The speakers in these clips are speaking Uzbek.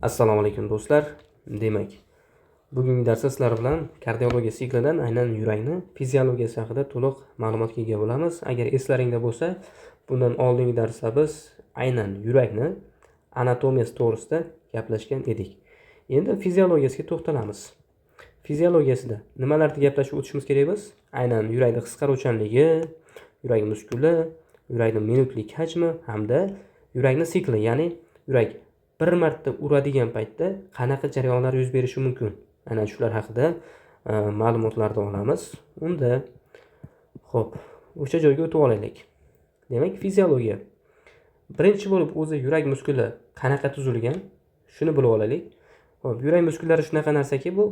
Assalomu alaykum do'stlar. Demak, bugungi darsda sizlar bilan kardiologiya siklidan aynan yurakni fiziologiyasi haqida to'liq ma'lumotga ega bo'lamiz. Agar eslaringda bo'lsa, bundan oldingi darsda biz aynan yurakni anatomiyasi to'g'risida gaplashgan edik. Endi fiziologiyasiga to'xtalamiz. Fiziologiyasida nimalarni gaplashib o'tishimiz kerak biz? Aynan yurakning qisqaruvchanligi, yurak muskuli, yurakning minutlik hajmi hamda yurakning sikli, ya'ni yurak bir marta uradigan paytda qanaqa jarayonlar yuz berishi mumkin? Ana shular haqida ma'lumotlarni olamiz. Unda xo'p, o'sha joyga o'tib olaylik. Demak, fiziologiya. Birinchi bo'lib o'zi yurak muskuli qanaqa tuzilgan? Shuni bilib olaylik. Xo'p, yurak muskullari shunaqa narsaki, bu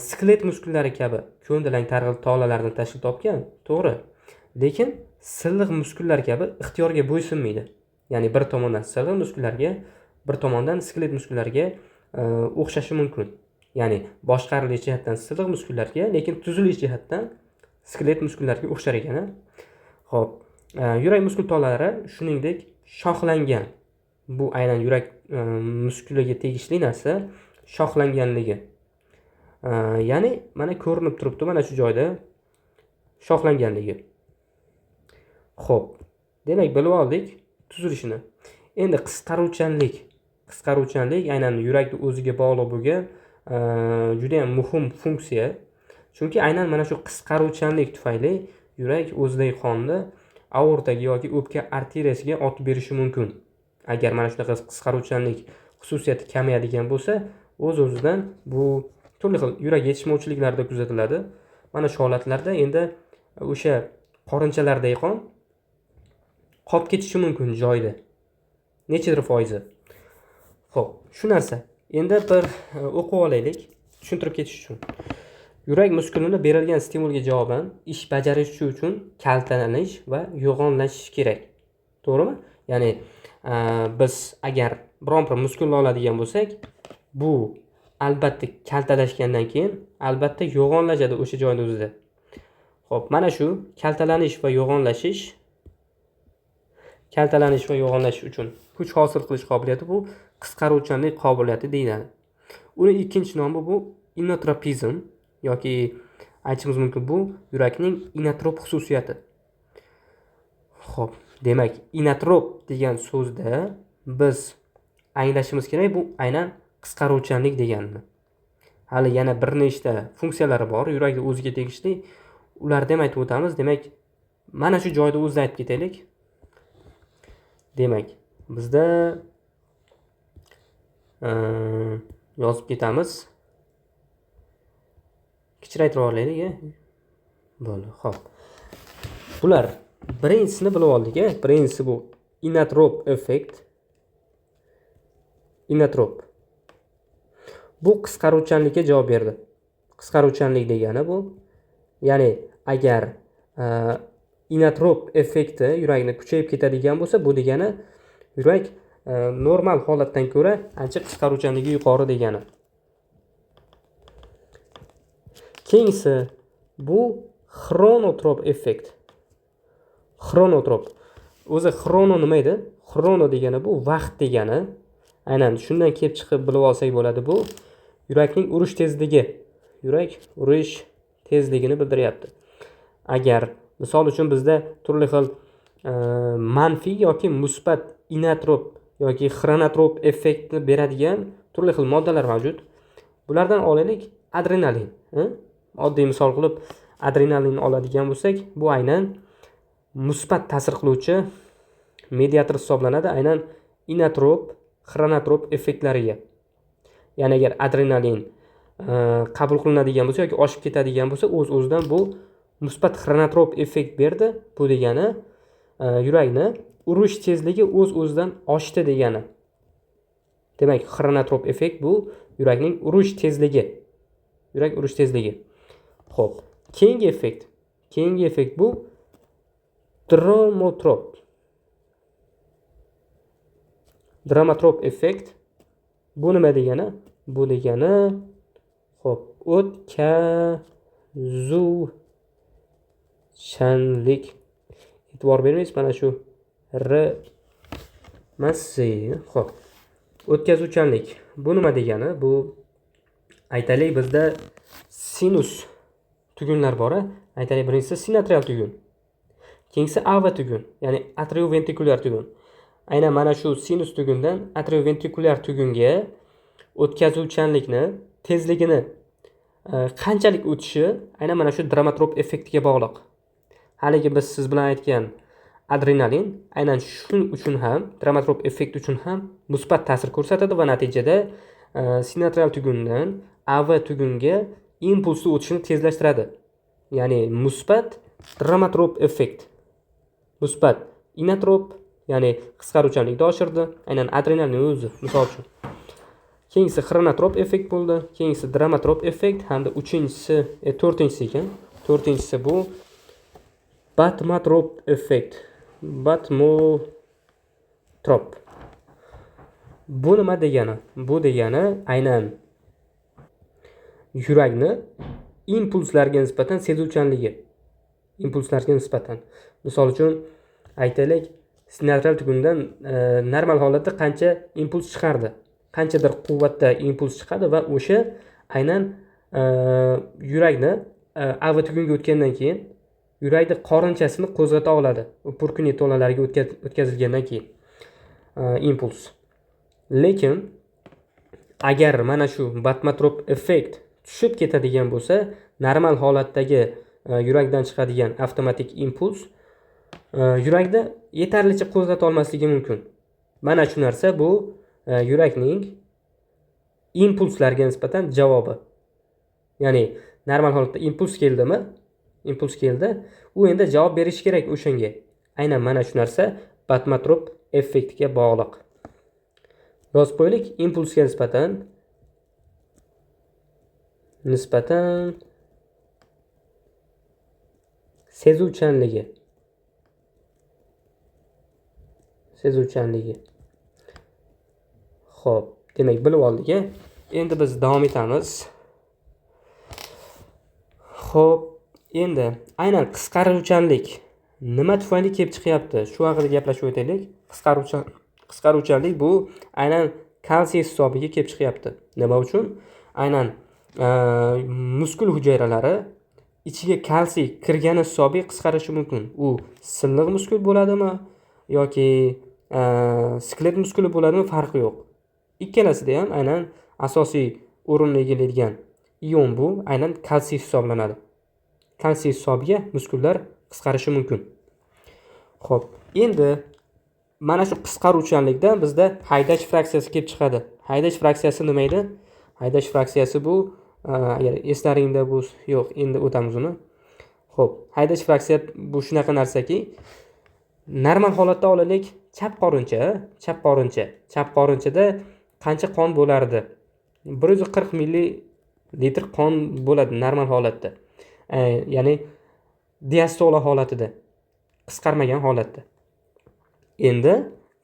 skelet muskullari kabi ko'ndalang targ'il tolalardan tashkil topgan, to'g'ri. Lekin silliq muskullar kabi ixtiyorga bo'ysunmaydi. Ya'ni bir tomondan silliq muskullarga, bir tomondan skelet muskullariga o'xshashi mumkin. Ya'ni boshqarilish jihatdan silliq muskullarga, lekin tuzilish jihatdan skelet muskullariga o'xshar ekan. Xo'p, yurak muskul tolalari shuningdek shoxlangan. Bu aynan yurak muskuliga tegishli narsa shoxlanganligi. Ya'ni mana ko'rinib turibdi, mana shu joyda shoxlanganligi. Xo'p, demak bilib oldik tuzilishini. Endi qisqaruvchanlik aynan yurakni o'ziga bog'liq bo'lgan juda ham muhim funksiya. Chunki aynan mana shu qisqaruvchanlik tufayli yurak o'zidagi qonni aortaga yoki o'pka arteriyasiga otib berishi mumkin. Agar mana shunaqa qisqaruvchanlik xususiyati kamayadigan bo'lsa, o'z-o'zidan bu turli xil yurak yetishmovchiliklarda kuzatiladi. Mana shu holatlarda endi o'sha qorinchalardagi qon qolib ketishi mumkin joyida. Nechadir foizi. Xo'p, shu narsa. Endi bir o'qib olaylik, tushuntirib ketish uchun. Yurak muskulini berilgan stimulga javoban ish bajarishi uchun kaltalanish va yo'g'onlashish kerak. To'g'rimi? Ya'ni biz agar biron bir muskulni oladigan bo'lsak, bu albatta kaltalashgandan keyin albatta yo'g'onlashadi o'sha joyning o'zida. Xo'p, mana shu kaltalanish va yo'g'onlashish uchun kuch hosil qilish qobiliyati bu qisqaruvchanlik qobiliyati deyiladi. Uni ikkinchi nomi bu inotropizm yoki aytishimiz mumkin bu yurakning inotrop xususiyati. Xo'p, demak, inotrop degan so'zda biz anglashimiz kerak, bu aynan qisqaruvchanlik deganini. Hali yana bir nechta funksiyalari bor, yurakni o'ziga tegishli. Ularni ham aytib o'tamiz. Demak, mana shu joyda o'zida aytib ketaylik. Demak, bizda yozib ketamiz. Kichraytirib olaylik. Bo'ldi, xo'p. Bular birinchisini bilib oldik. Birinchisi bu inotrop effekt. Inotrop. Bu qisqaruvchanlikka javob berdi. Qisqaruvchanlik degani bu. Ya'ni agar inotrop effekti yurakni kuchayib ketadigan bo'lsa, bu degani yurak normal holatdan ko'ra ancha qisqaruvchanligi yuqori degani. Keyingisi bu xronotrop effekt. Xronotrop. O'zi xrono nima edi? Xrono degani bu vaqt degani. Aynan shundan kelib chiqib bilib olsak bo'ladi, bu yurakning urish tezligi. Yurak urish tezligini bildiryapti. Agar misol uchun bizda turli xil manfiy yoki musbat inotrop yoki xronotrop effektni beradigan turli xil moddalar mavjud. Bulardan olaylik adrenalin. Oddiy misol qilib adrenalinni oladigan bo'lsak, bu aynan musbat ta'sir qiluvchi mediator hisoblanadi, aynan inotrop, xronotrop effektlariga. Ya'ni agar adrenalin qabul qilinadigan bo'lsa yoki oshib ketadigan bo'lsa, o'z-o'zidan bu musbat xronotrop effekt berdi. Bu degani yurakni urish tezligi o'z-o'zidan oshdi degani. Demak, xronotrop effekt bu yurakning urish tezligi. Yurak urish tezligi. Xo'p, keyingi effekt bu dromotrop. Dromotrop effekt bu nima degani? Bu degani xo'p, o'tkazuvchanlik. E'tibor bermaysiz, mana shu r massi. Xo'p. O'tkazuvchanlik. Bu nima degani? Bu aytaylik bizda sinus tugunlar bor. Aytaylik birinchisi sinoatrial tugun. Keyingisi ava tugun, ya'ni atrioventrikulyar tugun. Aynan mana shu sinus tugundan atrioventrikulyar tugunga o'tkazuvchanlikni, tezligini qanchalik o'tishi aynan mana shu dramatrop effektiga bog'liq. Haligi biz siz bilan aytgan adrenalin aynan shuning uchun ham, dramatrop effekt uchun ham musbat ta'sir ko'rsatadi va natijada sinoatrial tugundan ava tugunga impulsni o'tishini tezlashtiradi. Ya'ni musbat dramatrop effekt. Musbat inotrop, ya'ni qisqaruvchanlikni oshirdi. Aynan adrenalin o'zi, misol uchun. Keyingisi xronotrop effekt bo'ldi. Keyingisi dramatrop effekt hamda to'rtinchisi ekan. To'rtinchisi bu batmatrop effekt. Batmotrop. Bu nima degani? Bu degani aynan yurakni impulslarga nisbatan sezuvchanligi. Impulslarga nisbatan. Misol uchun aytaylik, sinoatrial tugundan normal holatda qancha impuls chiqardi. Qanchadir quvvatda impuls chiqadi va o'sha aynan yurakni ava tugunga o'tgandan keyin yurakni qorinchasini qo'zg'ata oladi. Purkinje tolalariga o'tkazilgandan keyin impuls. Lekin agar mana shu batmatrop effekt tushib ketadigan bo'lsa, normal holatdagi yurakdan chiqadigan avtomatik impuls yurakda yetarlicha qo'zg'ata olmasligi mumkin. Mana shu narsa bu yurakning impulslarga nisbatan javobi. Ya'ni normal holatda impuls keldimi? Impuls keldi, u endi javob berish kerak o'shanga. Aynan mana shu narsa batmatrop effektiga bog'liq. Yozib qo'ylik, impulsga nisbatan sezuvchanligi. Xo'p, demak bilib oldik. Endi biz davom etamiz. Xo'p, endi aynan qisqaruvchanlik nima tufayli kelib chiqyapti? Shu haqida gaplashib o'taylik. Qisqaruvchanlik bu aynan kalsiy hisobiga kelib chiqyapti. Nima uchun? Aynan muskul hujayralari ichiga kalsiy kirgani hisobiga qisqarishi mumkin. U silliq muskul bo'ladimi yoki skelet muskuli bo'ladimi, farqi yo'q. Ikkalasida ham aynan asosiy o'rinni egallaydigan ion bu aynan kalsiy hisoblanadi. Kalsiy hisobiga muskullar qisqarishi mumkin. Xo'p, endi mana shu qisqaruvchanlikdan bizda haydash fraksiyasi kelib chiqadi. Haydash fraksiyasi nima edi? Haydash fraksiyasi bu agar eslaringda bu yo'q, endi o'tamiz uni. Xo'p, haydash fraksiya bu shunaqa narsaki, normal holatda olaylik, chap qorinchada qancha qon bo'lardi? 140 millilitr qon bo'ladi normal holatda. Ya'ni diastola holatida, qisqarmagan holatda. Endi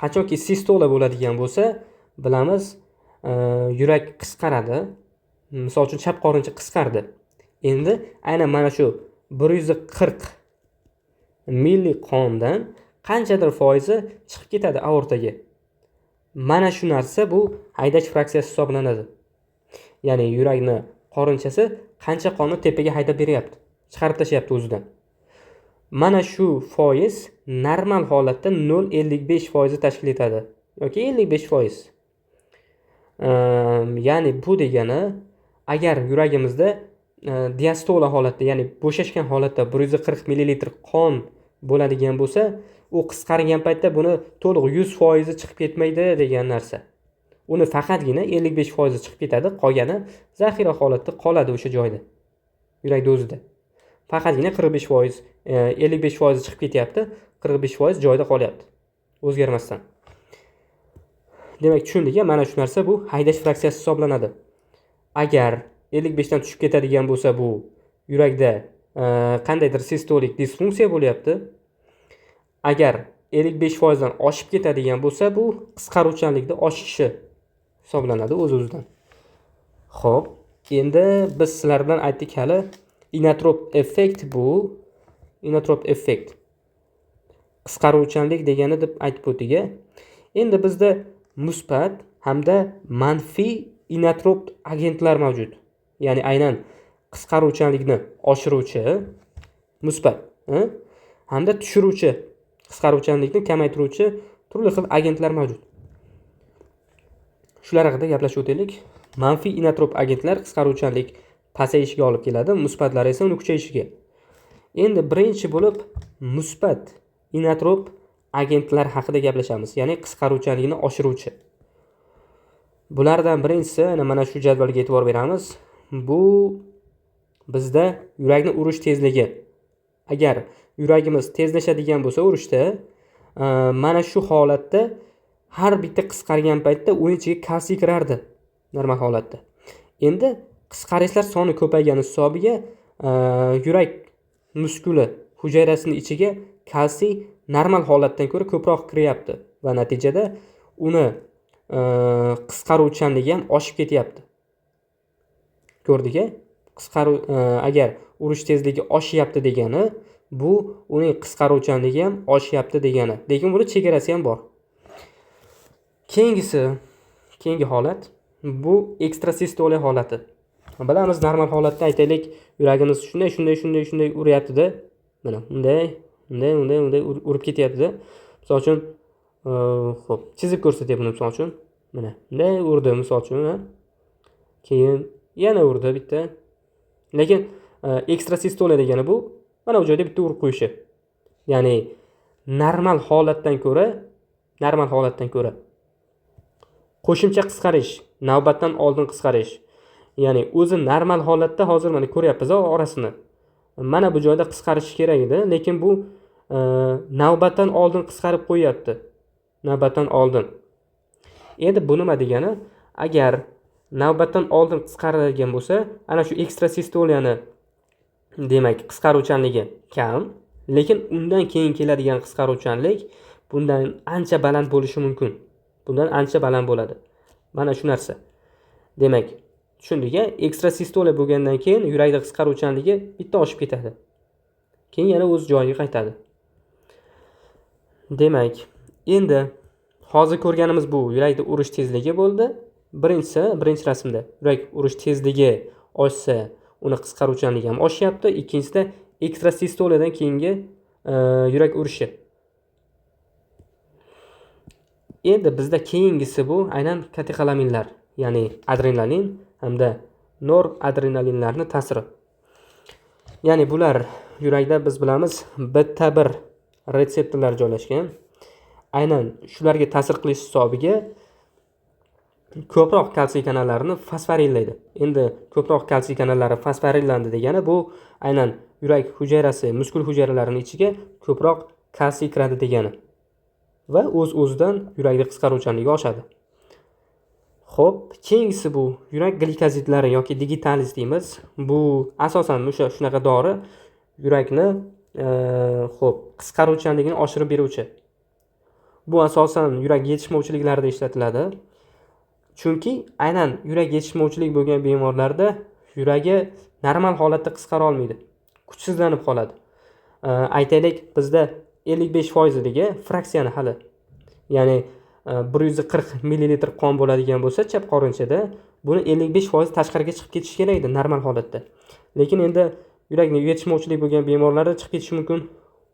qachonki sistola bo'ladigan bo'lsa, bilamiz, yurak qisqaradi. Misol uchun chap qorincha qisqardi. Endi aynan mana shu 140 milli qondan qanchadir foizi chiqib ketadi aortaga. Mana shu narsa bu haydash fraksiyasi hisoblanadi. Ya'ni yurakni qorinchasi qancha qonni tepaga haydab beryapti, chiqarib tashyapti o'zidan. Mana shu foiz normal holatda 0,55% tashkil etadi yoki 55%. Ya'ni bu degani, agar yuragimizda diastola holatda, ya'ni bo'shashgan holatda 140 millilitr qon bo'ladigan bo'lsa, u qisqargan paytda buni to'liq 100% chiqib ketmaydi degan narsa. Uni faqatgina 55% chiqib ketadi, qolgani zaxira holatda qoladi o'sha joyda. Yurakda o'zida. Faqatgina 45%, 55% chiqib ketyapti, 45% joyida qolyapti. O'zgarmasdan. Demak, tushundik, mana shu narsa bu haydash fraksiyasi hisoblanadi. Agar 55 dan tushib ketadigan bo'lsa, bu yurakda qandaydir sistolik disfunksiya bo'lyapti. Agar 55% dan oshib ketadigan bo'lsa, bu qisqaruvchanlikda oshishi hisoblanadi o'z-o'zidan. Xo'p, endi biz sizlar bilan aytdik hali inotrop effekt bu. Inotrop effekt qisqaruvchanlik degani deb aytib o'tdik. Endi bizda musbat hamda manfiy inotrop agentlar mavjud. Ya'ni aynan qisqaruvchanlikni oshiruvchi musbat hamda tushiruvchi qisqaruvchanlikni kamaytiruvchi turli xil agentlar mavjud. Shular haqida gaplashib o'taylik. Manfiy inotrop agentlar qisqaruvchanlik pasayishiga olib keladi, musbatlar esa uni kuchayishiga. Endi birinchi bo'lib musbat inotrop agentlar haqida gaplashamiz, ya'ni qisqaruvchanlikni oshiruvchi. Bulardan birinchisi mana shu jadvalga e'tibor beramiz. Bu bizda yurakni urish tezligi. Agar yuragimiz tezlashadigan bo'lsa urishda, mana shu holatda har bitta qisqargan paytda uning ichiga kalsiy kirardi normal holatda. Endi qisqarishlar soni ko'paygani hisobiga yurak muskuli hujayrasining ichiga kalsiy normal holatdan ko'ra ko'proq kiryapti va natijada uni qisqaruvchanligi ham oshib ketyapti. Ko'rdik-a? Agar urish tezligi oshyapti degani, bu uning qisqaruvchanligi ham oshyapti degani. Lekin buni chegarasi ham bor. Keyingi holat bu ekstrasistoliya holati. Bilamiz, normal holatda aytaylik, yuragimiz shunday uryapti-da. Mana unday urib ketyapti-da. Misol uchun, xo'p, chizib ko'rsatyapman misol uchun. Mana bunday urdi misol uchun, keyin yana urdi bitta. Lekin ekstrasistoliya degani bu mana bu joyda bitta urib qo'yishi. Ya'ni normal holatdan ko'ra qo'shimcha qisqarish, navbatdan oldin qisqarish. Ya'ni o'zi normal holatda hozir mana ko'ryapmiz orasini. Mana bu joyda qisqarish kerak edi, lekin bu navbatdan oldin qisqarib qo'yapti. Navbatdan oldin. Endi bu nima degani? Agar navbatdan oldin qisqaradigan bo'lsa, ana shu ekstrasistoliyani demak qisqaruvchanligi kam, lekin undan keyin keladigan qisqaruvchanlik bundan ancha baland bo'lishi mumkin. Bundan ancha baland bo'ladi. Mana shu narsa. Demak, tushundik-a? Ekstrasistoliya bo'lgandan keyin yurakda qisqaruvchanligi bitta oshib ketadi. Keyin yana o'z joyiga qaytadi. Demak, endi hozir ko'rganimiz bu yurakda urish tezligi bo'ldi. Birinchi rasmda yurak urish tezligi oshsa, uni qisqaruvchanligi ham oshyapti. Ikkinchisida ekstrasistoliyadan keyingi yurak urishi. Endi bizda keyingisi bu aynan katexolaminlar, ya'ni adrenalin hamda noradrenalinlarning ta'siri. Ya'ni bular yurakda biz bilamiz beta 1 retseptorlar joylashgan. Aynan shularga ta'sir qilish hisobiga ko'proq kalsiy kanallarini fosforillaydi. Endi ko'proq kalsiy kanallari fosforillandi degani bu aynan yurak hujayrasi, muskul hujayralarining ichiga ko'proq kalsiy kiradi degani. Va o'z-o'zidan yurakda qisqaruvchanligi oshadi. Xo'p, keyingisi bu yurak glikozidlari yoki digitalis deymiz. Bu asosan shunaqa dori yurakni qisqaruvchanligini oshirib beruvchi. Bu asosan yurak yetishmovchiliklarida ishlatiladi. Chunki aynan yurak yetishmovchilik bo'lgan bemorlarda yuragi normal holatda qisqara olmaydi. Kuchsizlanib qoladi. Aytaylik, bizda 55% dega fraksiyani hali. Ya'ni 140 ml qon bo'ladigan bo'lsa chap qorinchada, buni 55% tashqariga chiqib ketishi kerak edi normal holatda. Lekin endi yurakni yetishmovchilik bo'lgan bemorlarda chiqib ketishi mumkin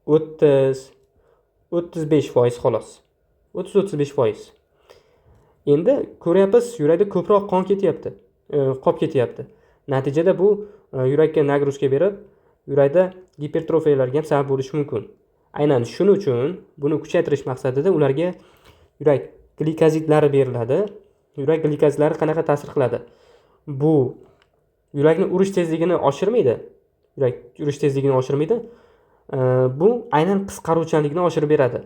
30-35% xolos. 30-35%. Endi ko'ryapmiz, yurakda ko'proq qon ketyapti, qolib ketyapti. Natijada bu yurakka nagruzka berib, yurakda gipertrofiyalarga ham sabab bo'lishi mumkin. Aynan shuning uchun buni kuchaytirish maqsadida ularga yurak glikozidlari beriladi. Yurak glikozidlari qanaqa ta'sir qiladi? Bu yurakni urish tezligini oshirmaydi. Yurak urish tezligini oshirmaydi. Bu aynan qisqaruvchanlikni oshirib beradi.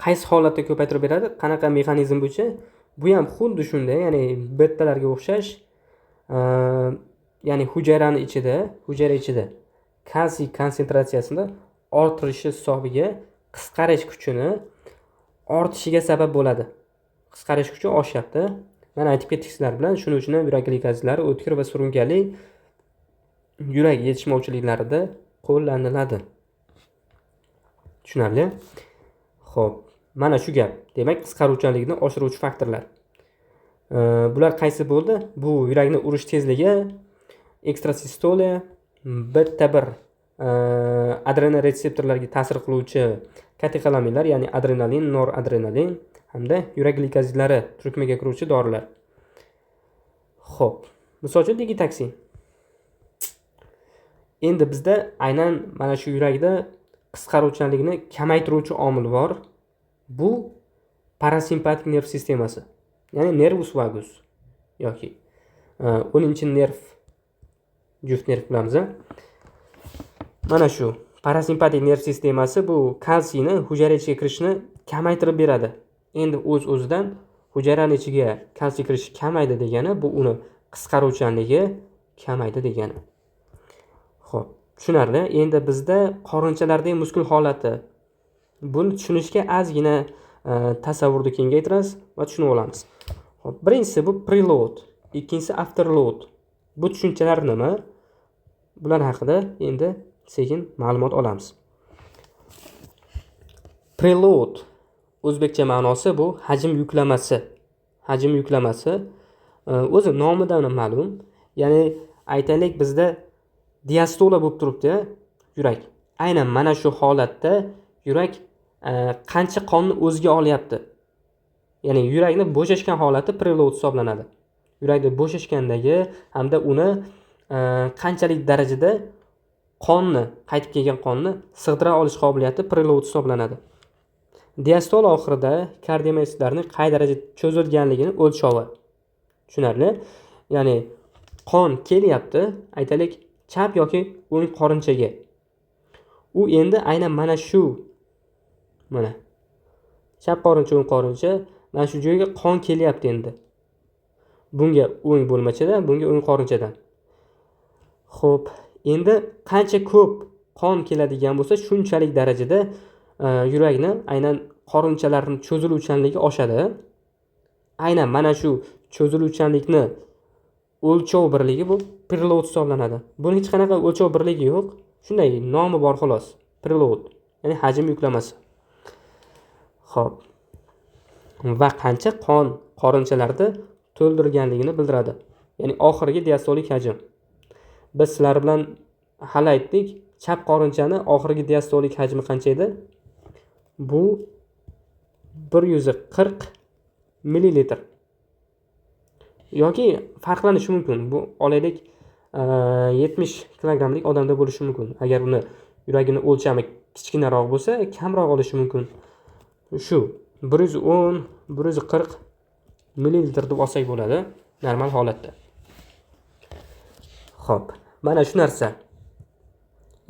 Qaysi holatda ko'paytirib beradi? Qanaqa mexanizm bo'yicha? Bu ham xuddi shunday, ya'ni bettalarga o'xshash, ya'ni hujayra ichida kalsiy konsentratsiyasini orttirishi hisobiga qisqarish kuchini ortishiga sabab bo'ladi. Qisqarish kuchi oshyapti. Mana aytib ketdik sizlar bilan, shuning uchun ham yurak glikozidlari o'tkir va surunkali yurak yetishmovchiliklarida qo'llaniladi. Tushunarli? Xo'p, Mana shu gap. Demak, qisqaruvchanlikni oshiruvchi faktorlar. Bular qaysi bo'ldi? Bu yurakni urish tezligi, ekstrasistoliya, bitta bir adrenal retseptorlarga ta'sir qiluvchi katexolaminlar, ya'ni adrenalin, noradrenalin hamda yurak glikozidlari turkmaga kiruvchi dorilar. Xo'p, misol uchun digitaksi. Endi bizda aynan mana shu yurakda qisqaruvchanlikni kamaytiruvchi omil bor. Bu parasimpatik nerv sistemasi, ya'ni nervus vagus yoki 10-nerv, juft nerv bilamiz. Mana shu parasimpatik nerv sistemasi bu kalsiyni hujayra ichiga kirishni kamaytirib beradi. Endi o'z-o'zidan hujayraning ichiga kalsiy kirishi kamaydi degani bu uni qisqaruvchanligi kamaydi degani. Xo'p, tushunarli. Endi bizda qorinchalardagi muskul holati. Buni tushunishga ozgina tasavvurni kengaytiramiz va tushunib olamiz. Xo'p, birinchisi bu preload, ikkinchisi afterload. Bu tushunchalar nima? Bular haqida endi sekin ma'lumot olamiz. Preload o'zbekcha ma'nosi bu hajm yuklamasi. Hajm yuklamasi o'zi nomidan ma'lum. Ya'ni aytaylik bizda diastola bo'lib turibdi yurak. Aynan mana shu holatda yurak qancha qonni o'ziga olyapti. Ya'ni yurakni bo'shashgan holati preload hisoblanadi. Yurakni bo'shashgandagi hamda uni qanchalik darajada qonni, qaytib kelgan qonni sig'dira olish qobiliyati preload hisoblanadi. Diastol oxirida kardiomaytlarning qay darajada cho'zilganligini o'lchovi. Tushunarli? Ya'ni qon kelyapti, aytaylik chap yoki o'ng qorinchaga. U endi aynan mana shu chap qorincha, o'ng qorincha, mana shu joyga qon kelyapti endi. Bunga o'ng bo'lmachadan, bunga o'ng qorinchadan. Xo'p, endi qancha ko'p qon keladigan bo'lsa, shunchalik darajada yurakni aynan qorinchalarning cho'ziluvchanligi oshadi. Aynan mana shu cho'ziluvchanlikni o'lchov birligi bu preload hisoblanadi. Buning hech qanaqa o'lchov birligi yo'q. Shunday nomi bor xolos. Preload, ya'ni hajm yuklamasi. Xo'p. Va qancha qon qorinchalarda to'ldirganligini bildiradi. Ya'ni oxirgi diastolik hajm. Biz sizlar bilan hali aytdik, chap qorinchani oxirgi diastolik hajmi qancha edi? Bu 140 millilitr. Yoki farqlanishi mumkin. Bu olaylik 70 kilogramlik odamda bo'lishi mumkin. Agar uni yuragini o'lchami kichkinaroq bo'lsa, kamroq olishi mumkin. Shu 110, 140 millilitr deb olsak bo'ladi normal holatda. Xo'p, mana shu narsa.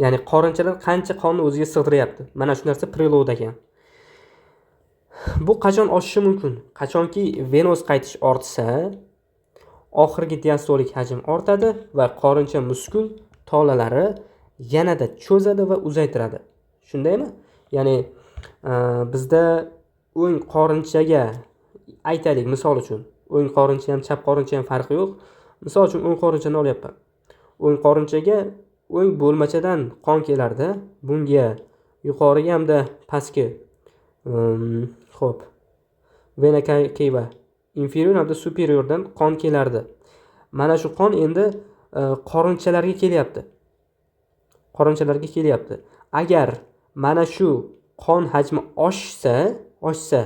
Ya'ni qorinchalar qancha qonni o'ziga sig'diryapti. Mana shu narsa preload ekan. Bu qachon oshishi mumkin? Qachonki venoz qaytish ortsa, oxirgi diastolik hajm ortadi va qorincha muskul tolalari yanada cho'zadi va uzaytiradi. Shundaymi? Ya'ni bizda o'ng qorinchaga aytaylik, misol uchun, o'ng qorincha ham chap qorincha ham farqi yo'q. Misol uchun o'ng qorinchani olyapman. O'ng qorinchaga o'ng bo'lmachadan qon kelardi. Bunga yuqoriga hamda pastga xo'p, vena cava inferior hamda superiordan qon kelardi. Mana shu qon endi qorinchalarga kelyapti. Qorinchalarga kelyapti. Agar mana shu qon hajmi oshsa,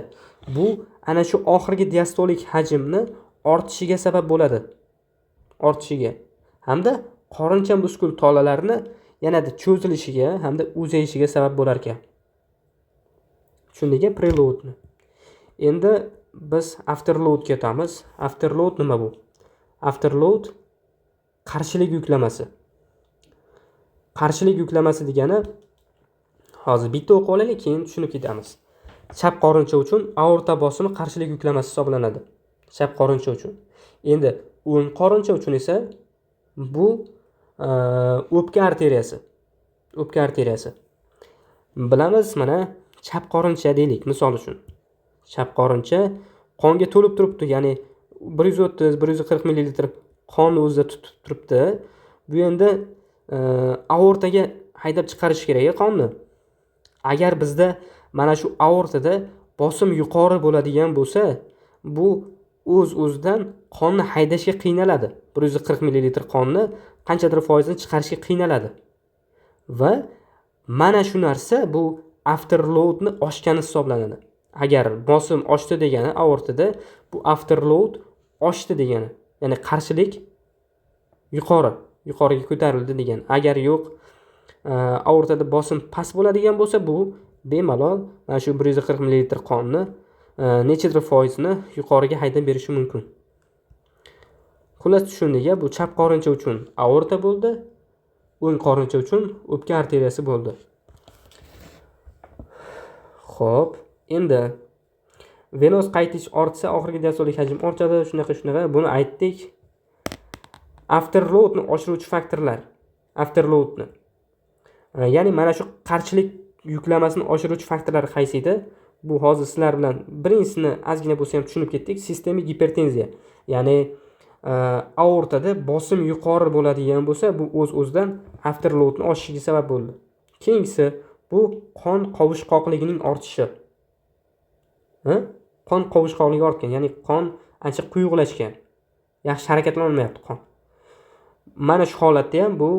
bu ana shu oxirgi diastolik hajmni ortishiga sabab bo'ladi. Ortishiga hamda qorincha muskul tolalarini yanada cho'zilishiga hamda uzayishiga sabab bo'lar ekan. Shunday preloadni. Endi biz afterloadga o'tamiz. Afterload nima bu? Afterload qarshilik yuklamasi. Qarshilik yuklamasi degani hozir bitta o'qib olaylik, keyin tushunib ketamiz. Chap qorincha uchun aorta bosimi qarshilik yuklamasi hisoblanadi. Chap qorincha uchun. Endi o'ng qorincha uchun esa bu o'pka arteriyasi. O'pka arteriyasi. Bilamiz, mana chap qorincha deylik, misol uchun. Chap qorincha qonga to'lib turibdi, ya'ni 130-140 millilitr qon o'zida tutib turibdi. Bu endi aortaga haydab chiqarish kerak qonni. Agar bizda mana shu aortada bosim yuqori bo'ladigan bo'lsa, bu o'zidan qonni haydashga qiynaladi. 140 ml qonni qanchadir foizini chiqarishga qiynaladi. Va mana shu narsa bu afterloadni oshgani hisoblanadi. Agar bosim oshdi degani aortada bu afterload oshdi degani. Ya'ni qarshilik yuqoriga ko'tarildi degan. Agar yo'q, aortada bosim past bo'ladigan bo'lsa, bu bemalol mana shu 140 ml qonni nechadir foizini yuqoriga haydab berishi mumkin. Xullas tushundik, bu chap qorincha uchun aorta bo'ldi, o'ng qorincha uchun o'pka arteriyasi bo'ldi. Xo'p, endi venoz qaytish ortsa, oxirgi diastolik hajm ortadi, shunaqa. Buni aytdik. Afterloadni oshiruvchi faktorlar. Afterloadni. Ya'ni mana shu qarshilik yuklamasini oshiruvchi faktorlar qaysi edi? Bu hozir sizlar bilan birinchisini ozgina bo'lsa ham tushunib ketdik. Sistemik gipertenziya. Ya'ni aortada bosim yuqori bo'ladigan bo'lsa, bu o'z-o'zidan afterloadni oshishiga sabab bo'ldi. Keyingisi bu qon qovushqoqligining ortishi. Qon qovushqoqligi ortgan, ya'ni qon ancha quyuqlashgan. Yaxshi harakatlanmayapti qon. Mana shu holatda ham bu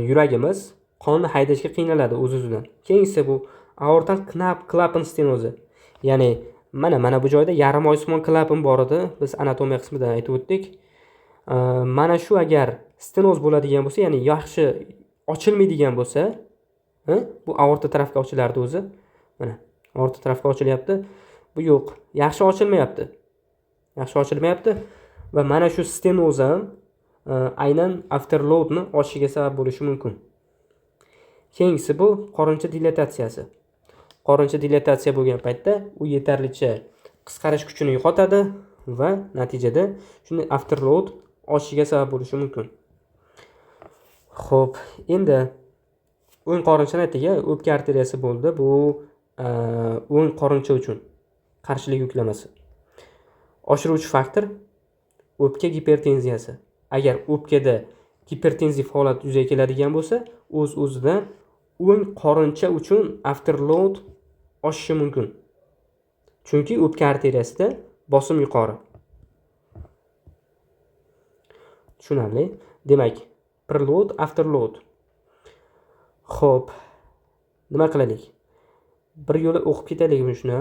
yuragimiz qonni haydashga qiynaladi o'z-o'zidan. Keyingisi bu aortal klapan stenozi. Ya'ni mana bu joyda yarim oysimon klapan bor edi. Biz anatomiya qismida aytib o'tdik. Mana shu agar stenoz bo'ladigan bo'lsa, ya'ni yaxshi ochilmaydigan bo'lsa, bu aorta tarafga ochilardi o'zi. Mana aorta tarafga ochilyapti. Bu yo'q, yaxshi ochilmayapti. Va mana shu stenoz ham aynan afterloadni oshishiga sabab bo'lishi mumkin. Keyingisi bu qorincha dilatatsiyasi. Qorincha dilatatsiya bo'lgan paytda u yetarlicha qisqarish kuchini yo'qotadi va natijada shunday afterload oshishiga sabab bo'lishi mumkin. Xo'p, endi o'ng qorinchani aytdik, o'pka arteriyasi bo'ldi. Bu o'ng qorincha uchun qarshilik yuklamasi. Oshiruvchi faktor o'pka gipertenziyasi. Agar o'pkada gipertenziv holat yuzaga keladigan bo'lsa, o'z-o'zidan o'ng qorincha uchun afterload oshishi mumkin. Chunki o'pka arteriyasida bosim yuqori. Tushunarli? Demak, preload, afterload. Xo'p, nima qilaylik? Bir yo'la o'qib ketaylikmi shuni?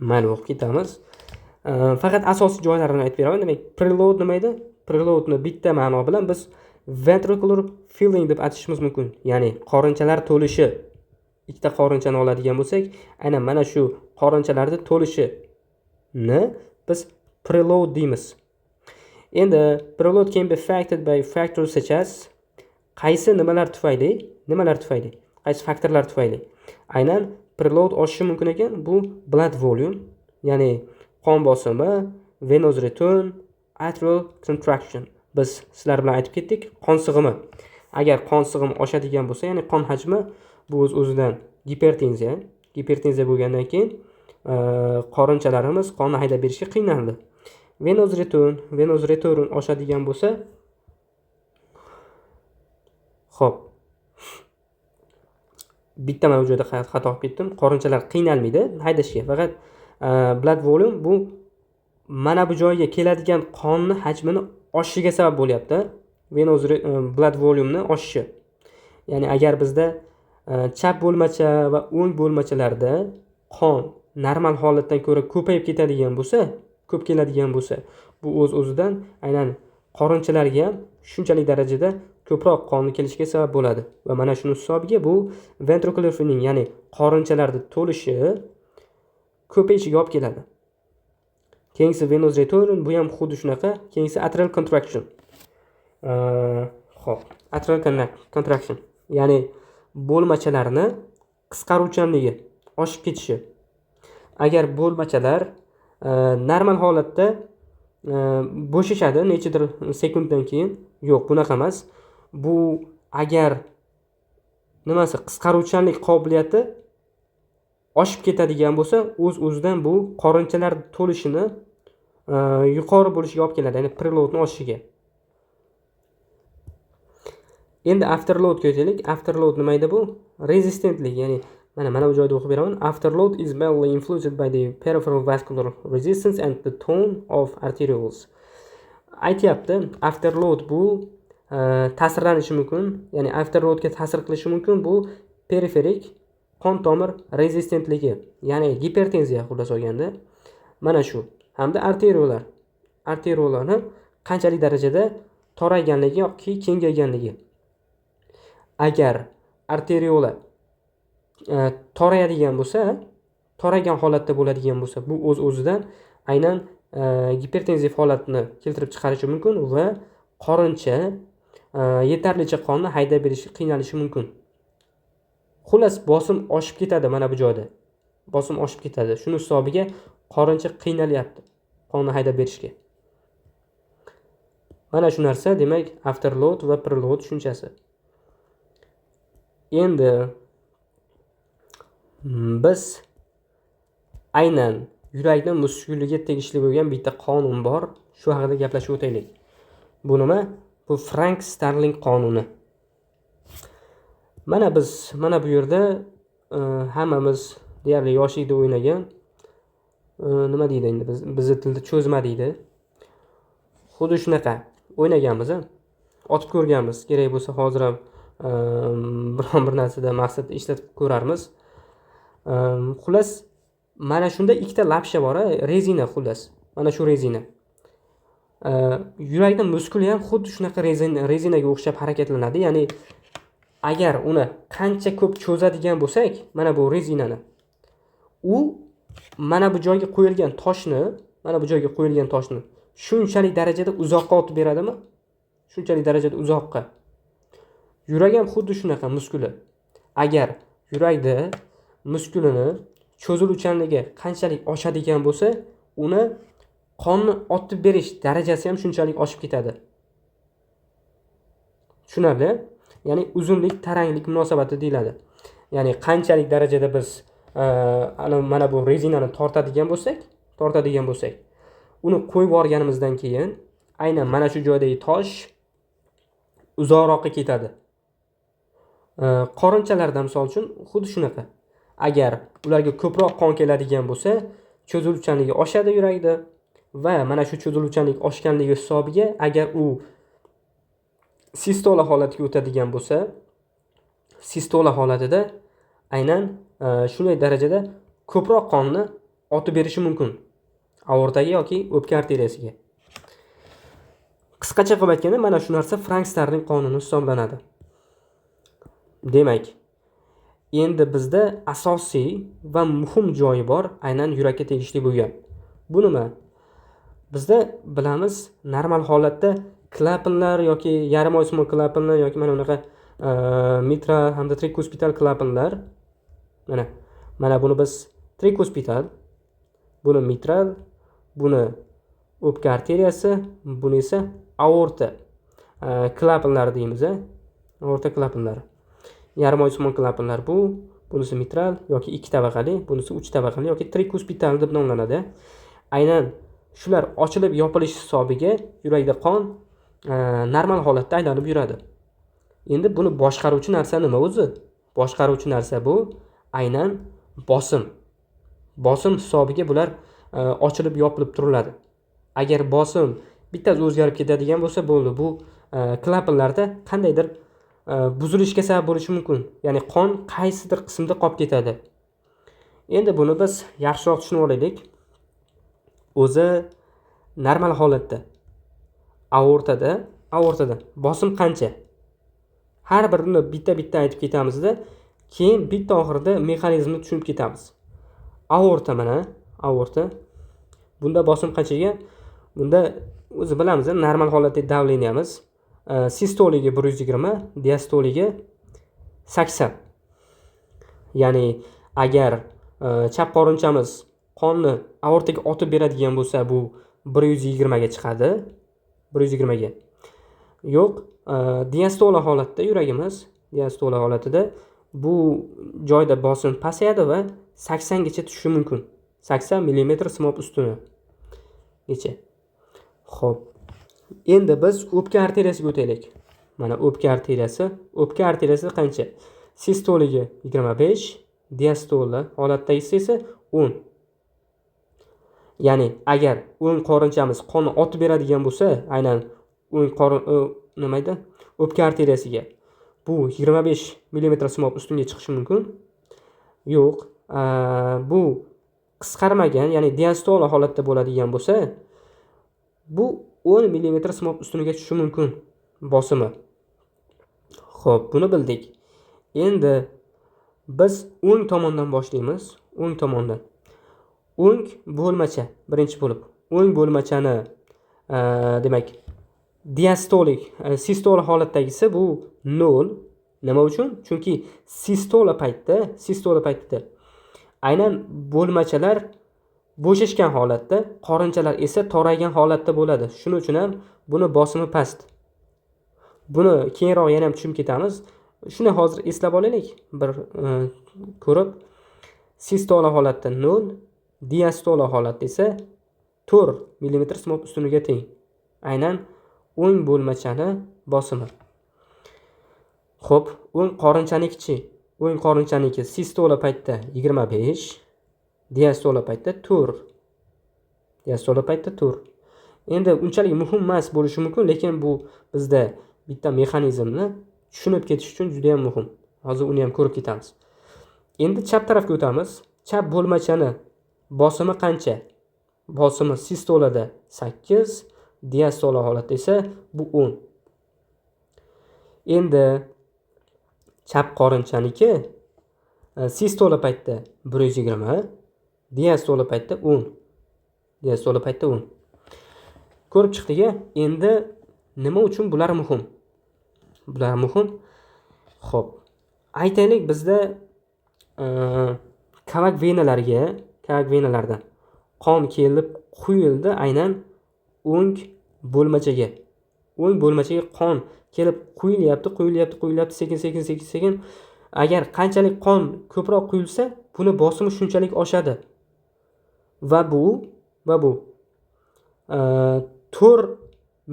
Mayli, o'qib ketamiz. Faqat asosiy joylarini aytib beraman. Demak, preload nima edi? Preloadni bitta ma'no bilan biz ventricular filling deb atashimiz mumkin. Ya'ni qorinchalar to'lishi. Ikkita qorinchani oladigan bo'lsak, aynan mana shu qorinchalarda to'lishini biz preload deymiz. Endi preload can be affected by factors such as qaysi nimalar tufayli? Qaysi faktorlar tufayli? Aynan preload oshishi mumkin ekan. Bu blood volume, ya'ni qon bosimi, venous return, atrial contraction. Biz sizlar bilan aytib ketdik, qon sig'imi. Agar qon sig'imi oshadigan bo'lsa, ya'ni qon hajmi, bu o'z-o'zidan gipertenziya bo'lgandan keyin qorinchalarimiz qonni haydab berishga qiynaladi. Venous return oshadigan bo'lsa, xo'p. Bitta mana bu joyda xato qilib ketdim. Qorinchalar qiynalmaydi haydashga. Faqat blood volume bu mana bu joyga keladigan qonni hajmini oshishiga sabab bo'lyapti. Venous blood volume'ni oshishi. Ya'ni agar bizda chap bo'lmacha va o'ng bo'lmachalarda qon normal holatdan ko'ra ko'payib keladigan bo'lsa, bu o'z-o'zidan aynan qorinchalarga ham shunchalik darajada ko'proq qonni kelishiga sabab bo'ladi. Va mana shuni hisobiga bu ventricular filling, ya'ni qorinchalarda to'lishi ko'payishiga olib keladi. Keyingisi venous return, bu ham xuddi shunaqa. Keyingisi atrial contraction. Xo'p, atrial contraction, ya'ni bo'lmachalarni qisqaruvchanligi oshib ketishi. Agar bo'lmachalar normal holatda bo'shashadi nechadir sekunddan keyin, yo'q, bunaqa emas. Bu agar qisqaruvchanlik qobiliyati oshib ketadigan bo'lsa, o'z-o'zidan bu qorinchalar to'lishini yuqori bo'lishiga olib keladi, ya'ni preloadni oshishiga. Endi afterload ko'raylik. Afterload nima edi bu? Resistentlik, ya'ni mana bu joyda o'qib beraman. Afterload is mainly influenced by the peripheral vascular resistance and the tone of arterioles. Aytyapti, afterload bu ta'sirlanishi mumkin, ya'ni afterloadga ta'sir qilishi mumkin bu periferik qon tomir rezistentligi, ya'ni gipertenziya xullas olganda mana shu, hamda arteriolarni qanchalik darajada torayganligi yoki kengayganligi. Agar arteriola torayadigan bo'lsa, toraygan holatda bo'ladigan bo'lsa, bu o'z-o'zidan aynan gipertenziv holatni keltirib chiqarishi mumkin va qorincha yetarlicha qonni haydab berishga qiynalishi mumkin. Xullas bosim oshib ketadi mana bu joyda. Bosim oshib ketadi. Shuni hisobiga qorincha qiynalyapti qonni haydab berishga. Mana shu narsa, demak, afterload va preload tushunchasi. Endi biz aynan yurakni muskuliga tegishli bo'lgan bitta qonun bor. Shu haqida gaplashib o'taylik. Bu nima? Bu Frank-Starling qonuni. Mana bu yerda hammamiz deyarli yoshlikda o'ynagan nima deydi endi bizning tilda cho'zma deydi. Xuddi shunaqa o'ynaganmiz, otib ko'rganmiz. Kerak bo'lsa hozir ham biron bir narsada maqsadda ishlatib ko'rarmiz. Xullas, mana shunda ikkita lapsha bor, rezina xullas. Mana shu rezina. Yurakning muskuli ham xuddi shunaqa rezinaga o'xshab harakatlanadi. Ya'ni agar uni qancha ko'p cho'zadigan bo'lsak, mana bu rezinani, u mana bu joyga qo'yilgan toshni shunchalik darajada uzoqqa otib beradimi? Shunchalik darajada uzoqqa. Yurak ham xuddi shunaqa muskuli. Agar yurakda muskulini cho'ziluvchanligi qanchalik oshadigan bo'lsa, uni qonni otib berish darajasi ham shunchalik oshib ketadi. Tushunarli? Ya'ni uzunlik taranglik munosabati deyiladi. Ya'ni qanchalik darajada biz mana bu rezinani tortadigan bo'lsak, uni qo'yib yuborganimizdan keyin aynan mana shu joydagi tosh uzoqroqqa ketadi. Qorinchalarda misol uchun xuddi shunaqa. Agar ularga ko'proq qon keladigan bo'lsa, cho'ziluvchanligi oshadi yurakda va mana shu cho'ziluvchanlik oshganligi hisobiga agar u sistola holatiga o'tadigan bo'lsa, sistola holatida aynan shunday darajada ko'proq qonni otib berishi mumkin aortaga yoki o'pka arteriyasiga. Qisqacha qilib aytganda, mana shu narsa Frank-Starling qonuni hisoblanadi. Demak, endi bizda asosiy va muhim joyi bor, aynan yurakka tegishli bo'lgan. Bu nima? Bizda bilamiz, normal holatda klapanlar yoki yarim oysimon klapanlar yoki mana bunaqa mitral hamda trikuspital klapanlar, mana buni biz trikuspital, buni mitral, buni o'pka arteriyasi, buni esa aorta klapanlari deymiz, aorta klapanlari. Yarim oysimon klapanlar bunisi mitral yoki 2 tabaqali, bunisi 3 tabaqali yoki trikuspital deb nomlanadi. Aynan shular ochilib yopilish hisobiga yurakda qon normal holatda aylanib yuradi. Endi buni boshqaruvchi narsa nima o'zi? Boshqaruvchi narsa bu aynan bosim. Bosim hisobiga bular ochilib yopilib turiladi. Agar bosim bittasi o'zgarib ketadigan bo'lsa, bo'ldi. Bu klapanlarda qandaydir buzilishga sabab bo'lishi mumkin. Ya'ni qon qaysidir qismda qolib ketadi. Endi buni biz yaxshiroq tushunib olaylik. O'zi normal holatda aortada bosim qancha? Har birini bitta aytib ketamizda, keyin bitta oxirida mexanizmni tushunib ketamiz. Aorta mana, aorta. Bunda bosim qanchaga? Bunda o'zi bilamiz, normal holatdagi davleniyamiz sistoliga 120, diastoliga 80. Ya'ni agar chap qorinchamiz qonni aortaga otib beradigan bo'lsa, bu 120 ga chiqadi. 120 ga. Yo'q, diastola holatda yuragimiz, diastola holatida bu joyda bosim pasayadi va 80 gacha tushishi mumkin. 80 mm simob ustuni gacha. Xo'p. Endi biz o'pka arteriyasiga o'taylik. Mana o'pka arteriyasi qancha? Sistoliga 25, diastoli holatdagisi esa 10. Ya'ni agar o'ng qorinchamiz qonni otib beradigan bo'lsa, aynan o'ng qorin nima edi? O'pka arteriyasiga bu 25 mm simob ustunga chiqishi mumkin. Yo'q, bu qisqarmagan, ya'ni diastoli holatda bo'ladigan bo'lsa, bu 10 mm simob ustuniga tushishi mumkin bosimi. Xo'p, buni bildik. Endi biz o'ng tomondan boshlaymiz. O'ng tomondan. O'ng bo'lmacha birinchi bo'lib. O'ng bo'lmachani demak diastolik, sistola holatdagisi bu 0. Nima uchun? Chunki sistola paytida aynan bo'lmachalar bo'shashgan holatda, qorinchalar esa toraygan holatda bo'ladi. Shuning uchun ham buni bosimi past. Buni keyinroq yana ham tushunib ketamiz. Shuni hozir eslab olaylik, bir ko'rib. Sistola holatda 0, diastola holatda esa 4 mm simob ustuniga teng. Aynan o'ng bo'lmachani bosimi. Xo'p, o'ng qorinchaniki o'ng qorinchaniki sistola paytda 25, diastola paytda 4. Diastola paytda 4. Endi unchalik muhim emas bo'lishi mumkin, lekin bu bizda bitta mexanizmni tushunib ketish uchun juda ham muhim. Hozir uni ham ko'rib ketamiz. Endi chap tarafga o'tamiz. Chap bo'lmachani bosimi qancha? Bosimi sistolada 8, diastola holatda esa bu 10. Endi chap qorinchaniki sistola paytda 120, diastola paytda 10. Diastola paytda 10. Ko'rib chiqdik. Endi nima uchun bular muhim? Bular muhim. Xo'p, aytaylik bizda kavak venalardan qon kelib quyildi aynan o'ng bo'lmachaga. O'ng bo'lmachaga qon kelib quyilyapti sekin. Agar qanchalik qon ko'proq quyilsa, buni bosimi shunchalik oshadi. Va bu 4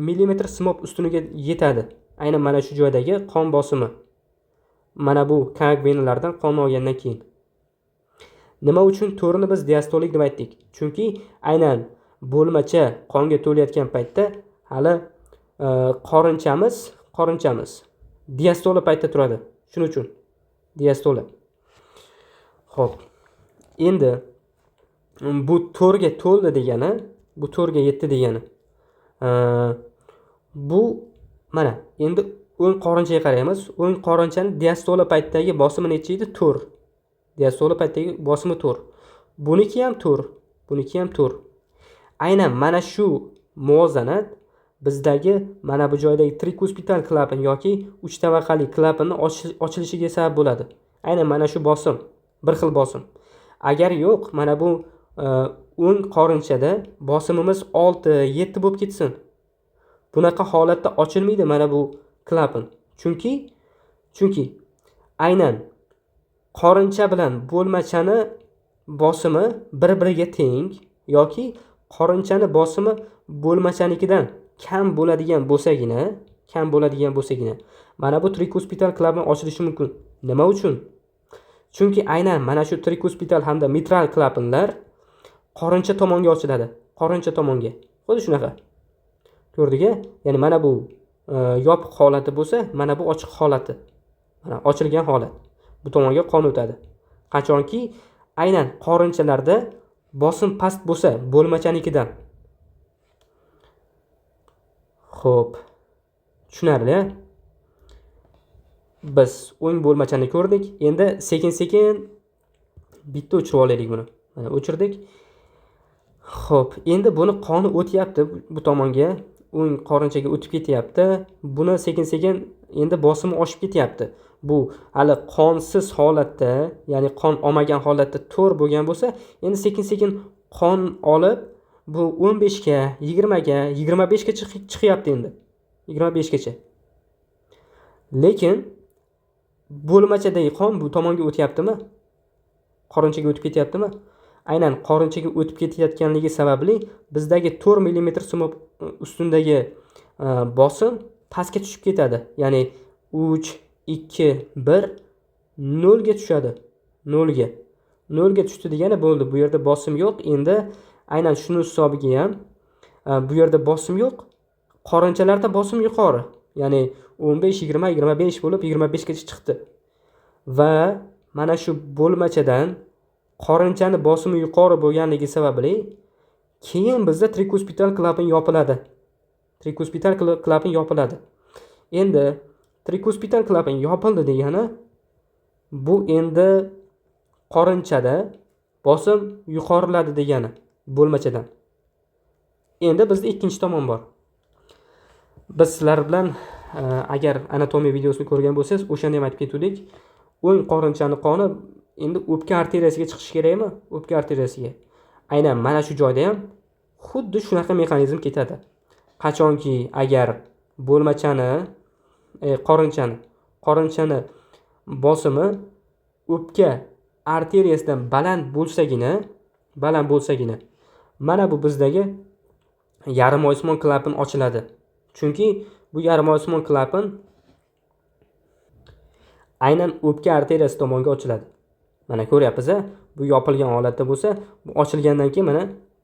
mm simob ustuniga yetadi. Aynan mana shu joydagi qon bosimi. Mana bu kavak venalardan qon olgandan keyin. Nima uchun 4 ni biz diastolik deb aytdik? Chunki aynan bo'lmacha qonga to'layotgan paytda hali qorinchamiz diastola paytda turadi. Shuning uchun diastola. Xo'p. Endi bu 4 ga to'ldi degani, bu 4 ga yetdi degani. Bu mana endi o'ng qorinchaga qaraymiz. O'ng qorinchani diastola paytdagi bosimi necha edi? 4. Diastola paytdagi bosimi 4. Buniki ham 4. Aynan mana shu muvozanat bizdagi mana bu joydagi trikuspital klapan yoki 3 tabaqali klapanning ochilishiga sabab bo'ladi. Aynan mana shu bosim, bir xil bosim. Agar yo'q, mana bu o'ng qorinchada bosimimiz 6-7 bo'lib ketsin. Bunaqa holatda ochilmaydi mana bu klapan. Chunki aynan qorincha bilan bo'lmachani bosimi bir-biriga teng yoki qorinchani bosimi bo'lmachanikidan kam bo'ladigan bo'lsagina mana bu trikuspital klapan ochilishi mumkin. Nima uchun? Chunki aynan mana shu trikuspital hamda mitral klapanlar qorincha tomonga ochiladi. Qorincha tomonga. Xuddi shunaqa. Ko'rdik-a? Ya'ni mana bu yopiq holati bo'lsa, mana bu ochiq holati. Mana ochilgan holat. Bu tomonga qon o'tadi. Qachonki aynan qorinchalarda bosim past bo'lsa, bo'lmachanikidan. Xo'p. Tushunarli. Biz o'ng bo'lmachani ko'rdik. Endi sekin bitta o'chirib olaylik buni. Mana o'chirdik. Xo'p, endi buni qoni o'tyapti bu tomonga, o'ng qorinchaga o'tib ketyapti. Buni sekin endi bosimi oshib ketyapti. Bu hali qonsiz holatda, ya'ni qon olmagan holatda 4 bo'lgan bo'lsa, endi sekin qon olib bu 15 ga, 20 ga, 25 gacha chiqyapti endi. 25 gacha. Lekin bo'lmachadagi qon bu tomonga o'tyaptimi? Qorinchaga o'tib ketyaptimi? Aynan qorinchaga o'tib ketayotganligi sababli bizdagi 4 mm simob ustundagi bosim pastga tushib ketadi. Ya'ni 3, 2, 1 0 ga tushadi. nolga. Nolga tushdi degani bo'ldi. Bu yerda bosim yo'q. Endi aynan shuni hisobiga ham bu yerda bosim yo'q. Qorinchalarda bosim yuqori. Ya'ni 15, 20, 25 bo'lib 25 gacha chiqdi. Va mana shu bo'lmachadan qorinchani bosimi yuqori bo'lganligi sababli keyin bizda trikuspital klapan yopiladi. Trikuspital klapan yopiladi. Endi trikuspital klapan yopildi degani bu endi qorinchada bosim yuqoriladi degani bo'lmachadan. Endi bizda ikkinchi tomon bor. Biz sizlar bilan agar anatomiya videosini ko'rgan bo'lsangiz, o'shanda ham aytib ketdik. O'ng qorinchani qoni endi o'pka arteriyasiga chiqishi kerakmi? O'pka arteriyasiga. Aynan mana shu joyda ham xuddi shunaqa mexanizm ketadi. Qachonki agar bo'lmachani qorinchani bosimi o'pka arteriyasidan baland bo'lsagina mana bu bizdagi yarim oysimon klapan ochiladi. Chunki bu yarim oysimon klapan aynan o'pka arteriyasi tomonga ochiladi. Mana ko'ryapsiz, bu yopilgan holatda bo'lsa, bu ochilgandan keyin mana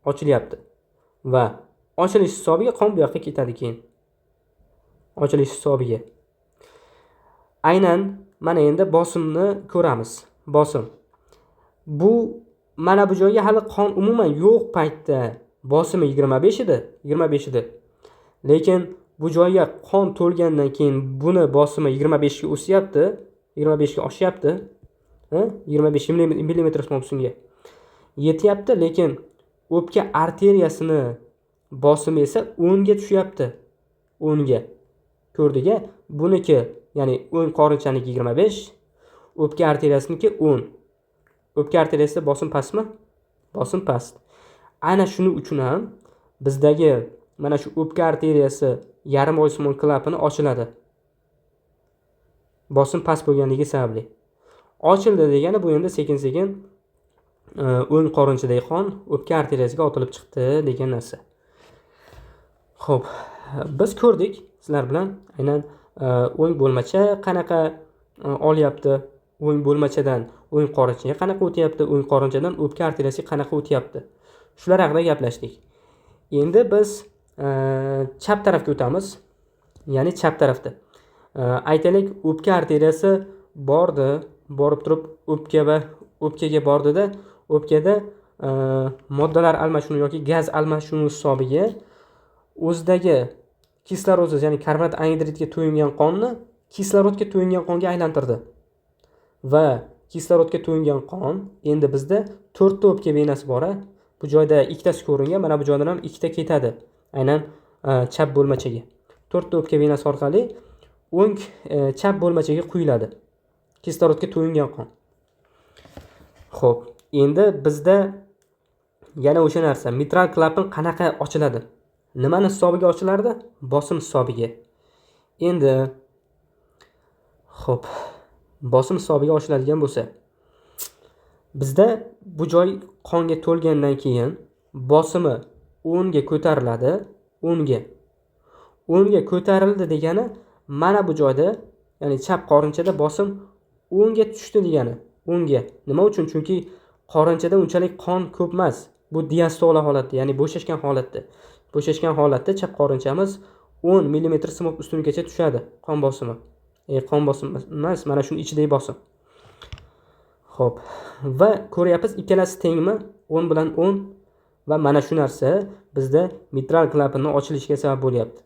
ochilyapti. Va ochilish hisobiga qon bu yoqqa ketadi keyin. Ochilish hisobiga. Aynan mana endi bosimni ko'ramiz. Bosim. Bu mana bu joyga hali qon umuman yo'q paytda bosimi 25 edi. Lekin bu joyga qon to'lgandan keyin buni bosimi 25 ga o'syapti, 25 ga oshyapti. 25 mm smoksunga yetyapti, lekin o'pka arteriyasini bosimi esa 10 ga tushyapti. 10 ga. Ko'rdik-a? Buniki, ya'ni o'ng qorinchanniki 25, o'pka arteriyasiniki 10. O'pka arteriyasida bosim pastmi? Bosim past. Ana shuning uchun ham bizdagi mana shu o'pka arteriyasi yarim oysimon klapani ochiladi. Bosim past bo'lganligi sababli. Ochildi degani bu endi sekin-sekin o'ng qorinchadagi qon o'pka arteriyasiga otilib chiqdi degan narsa. Xo'p, biz ko'rdik sizlar bilan aynan o'ng bo'lmacha qanaqa olyapti, o'ng bo'lmachadan o'ng qorinchaga qanaqa o'tyapti, o'ng qorinchadan o'pka arteriyasiga qanaqa o'tyapti. Shular haqida gaplashdik. Endi biz chap tarafga o'tamiz. Ya'ni chap tarafda. Aytaylik, o'pka arteriyasi borib turib o'pkaga bordida, o'pkada moddalar almashinuvi yoki gaz almashinuvi hisobiga o'zidagi kislorodsiz, ya'ni karbonat anhidridga to'yingan qonni kislorodga to'yingan qonga aylantirdi. Va kislorodga to'yingan qon endi bizda 4 ta o'pka venasi bor. Bu joyda ikkitasi ko'ringan, mana bu joydan ham ikkita ketadi. Aynan chap bo'lmachaga. 4 ta o'pka venasi orqali o'ng chap bo'lmachaga quyiladi. Kislorodga to'yingan qon. Xo'p, endi bizda yana o'sha narsa, mitral klapan qanaqa ochiladi? Nimani hisobiga ochilardi? Bosim hisobiga. Endi xo'p, bosim hisobiga ochiladigan bo'lsa, bizda bu joy qonga to'lgandan keyin bosimi 10 ga ko'tariladi, 10 ga. 10 ga ko'tarildi degani mana bu joyda, ya'ni chap qorinchada bosim 10 ga tushdi degani. 10 ga. Nima uchun? Chunki qorinchada unchalik qon ko'p emas. Bu diastola holatda, ya'ni bo'shashgan holatda. Bo'shashgan holatda chap qorinchamiz 10 mm simok ustungacha tushadi qon bosimi. Qon bosimi emas, mana shuni ichidagi bosim. Xo'p. Va ko'ryapsiz, ikkalasi tengmi? 10 bilan 10 va mana shu narsa bizda mitral klapanning ochilishiga sabab bo'lyapti.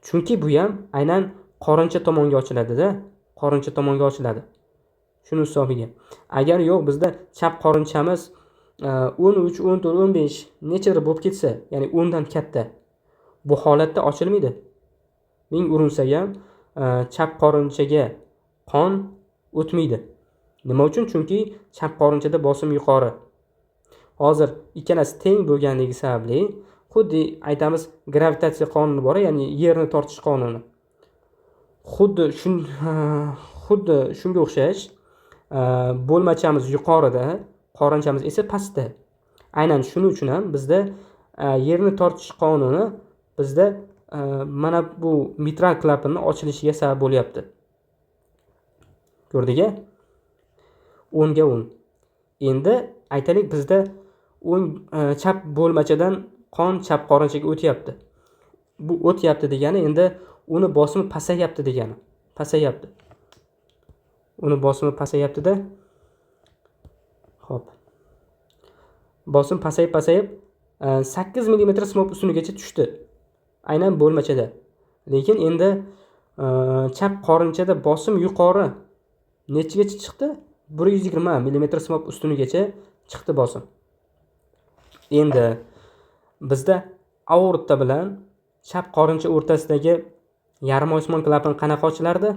Chunki bu ham aynan qorincha tomonga ochiladi-da, qorincha tomonga ochiladi. Shuni hisobiga. Agar yo'q bizda chap qorinchamiz 13, 14, 15 nechadir bo'lib ketsa, ya'ni 10 dan katta. Bu holatda ochilmaydi. Ming urinsa ham chap qorinchaga qon o'tmaydi. Nima uchun? Chunki chap qorinchada bosim yuqori. Hozir ikkalasi teng bo'lganligi sababli, xuddi aytamiz gravitatsiya qonuni bor, ya'ni yerni tortish qonuni. Xuddi shunga o'xshash, bo'lmachamiz yuqorida, qorinchamiz esa pastda. Aynan shuning uchun ham bizda yerni tortish qonuni bizda mana bu mitral klapanning ochilishiga sabab bo'lyapti. Ko'rdik-a? 10 ga 10. Endi aytaylik bizda chap bo'lmachadan qon chap qorinchaga o'tyapti. Bu o'tyapti degani endi uni bosimi pasayapti degani. Pasayapti. Uni bosimi pasayapti-da. Xo'p. Bosim pasayib 8 mm simov ustunigacha tushdi. Aynan bo'lmachada. Lekin endi chap qorinchada bosim yuqori. Nechigacha chiqdi? 120 mm simov ustunigacha chiqdi bosim. Endi bizda aorta bilan chap qorincha o'rtasidagi yarim osmon klapan qanaqa ochilardi?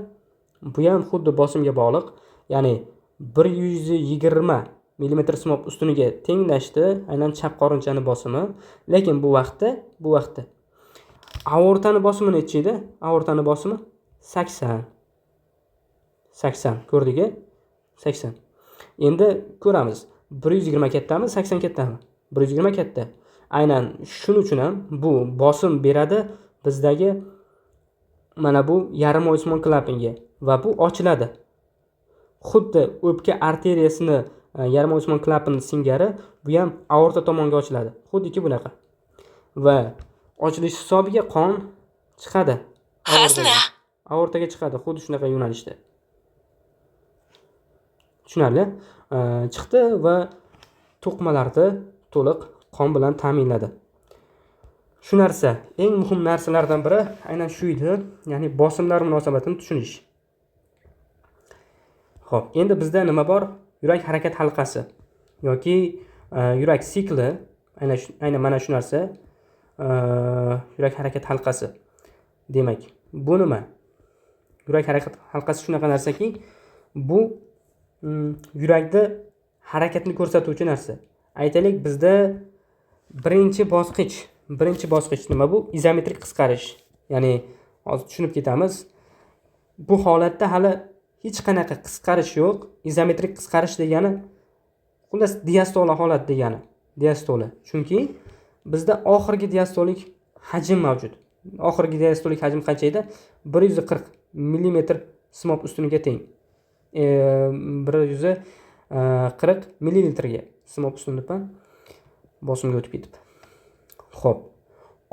Bu ham xuddi bosimga bog'liq. Ya'ni 120 mm simov ustuniga tenglashdi, aynan chap qorinchani bosimi. Lekin bu vaqtda aortani bosimi necha edi? Aortani bosimi 80. 80 ko'rdik-a? 80. Endi ko'ramiz. 120 kattami, 80 kattami? 120 katta. Aynan shuning uchun ham bu bosim beradi bizdagi mana bu yarim osmon klapanga va bu ochiladi. Xuddi o'pka arteriyasini yarim osmon klapani singari bu ham aorta tomonga ochiladi. Xuddiki bunaqa. Va ochilish hisobiga qon chiqadi. Aortaga chiqadi, xuddi shunaqa yo'nalishda. Tushunarli? Chiqdi va to'qimalarni to'liq qon bilan ta'minladi. Shu narsa, eng muhim narsalardan biri aynan shu edi, ya'ni bosimlar munosabatini tushunish. Xo'p, endi bizda nima bor? Yurak harakat halqasi yoki yurak sikli, aynan mana shu narsa yurak harakat halqasi. Demak, bu nima? Yurak harakat halqasi shunaqa narsaki, bu yurakda harakatni ko'rsatuvchi narsa. Aytaylik, bizda birinchi bosqich nima bu? Izometrik qisqarish. Ya'ni hozir tushunib ketamiz. Bu holatda hali hech qanaqa qisqarish yo'q. Izometrik qisqarish degani xullas diastola holat degani. Diastola. Chunki bizda oxirgi diastolik hajm mavjud. Oxirgi diastolik hajm qancha edi? 140 mm simov ustuniga teng. 140 ml ga simov ustunidan bosimga o'tib ketib. Xo'p.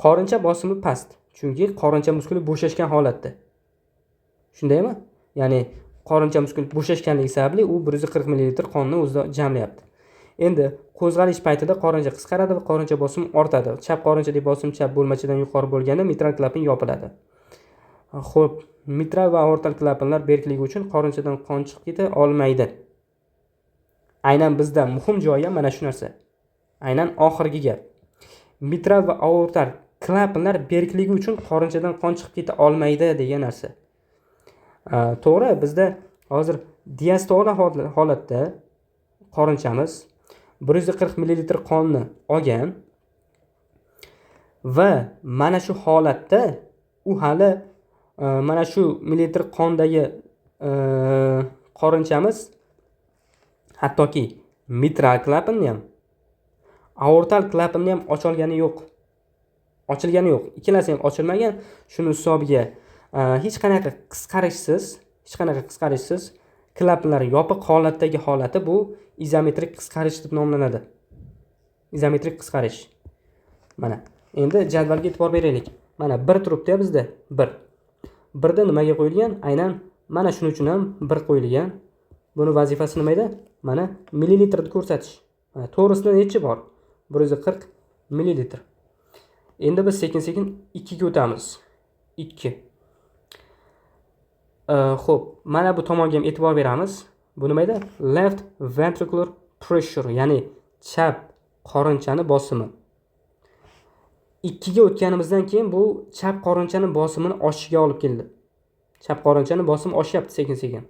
Qorincha bosimi past, chunki qorincha muskuli bo'shashgan holatda. Shundaymi? Ya'ni qorincha muskuli bo'shashganligi sababli u 140 ml qonni o'zida jamlayapti. Endi qo'zg'alish paytida qorincha qisqaradi va qorincha bosimi ortadi. Chap qorinchadagi bosim chap bo'lmachadan yuqori bo'lganda mitral klapan yopiladi. Xo'p, mitral va aortal klapanlar berkligi uchun qorinchadan qon chiqib keta olmaydi. Aynan bizda muhim joyi mana shu narsa. Aynan oxirgi gap. Mitral va aortal klapanlar berkligi uchun qorinchadan qon chiqib keta olmaydi degan narsa. To'g'ri, bizda hozir diastola holatda qorinchamiz 140 ml qonni olgan va mana shu holatda u hali mana shu millilitr qondagi qorinchamiz hattoki mitral klapanni ham aortal klapanni ham ochilgani yo'q. Ikkalasi ham ochilmagan. Shuni hisobiga hech qanaqa qisqarishsiz klapanlar yopiq holatdagi holati bu izometrik qisqarish deb nomlanadi. Izometrik qisqarish. Mana endi jadvalga e'tibor beraylik. Mana 1 turibdi bizda. 1. 1da nimaga qo'yilgan? Aynan mana shuning uchun ham 1 qo'yilgan. Buni vazifasi nima edi? Mana millilitrni ko'rsatish. Mana to'g'risida nechi bor? 140 millilitr. Endi biz sekin-sekin 2 ga o'tamiz. 2. Xo'p, mana bu tomonga ham e'tibor beramiz. Bu nima edi? Left ventricular pressure, ya'ni chap qorinchani bosimi. 2 ga o'tganimizdan keyin bu chap qorinchani bosimini oshishiga olib keldi. Chap qorinchani bosimi oshyapti sekin-sekin.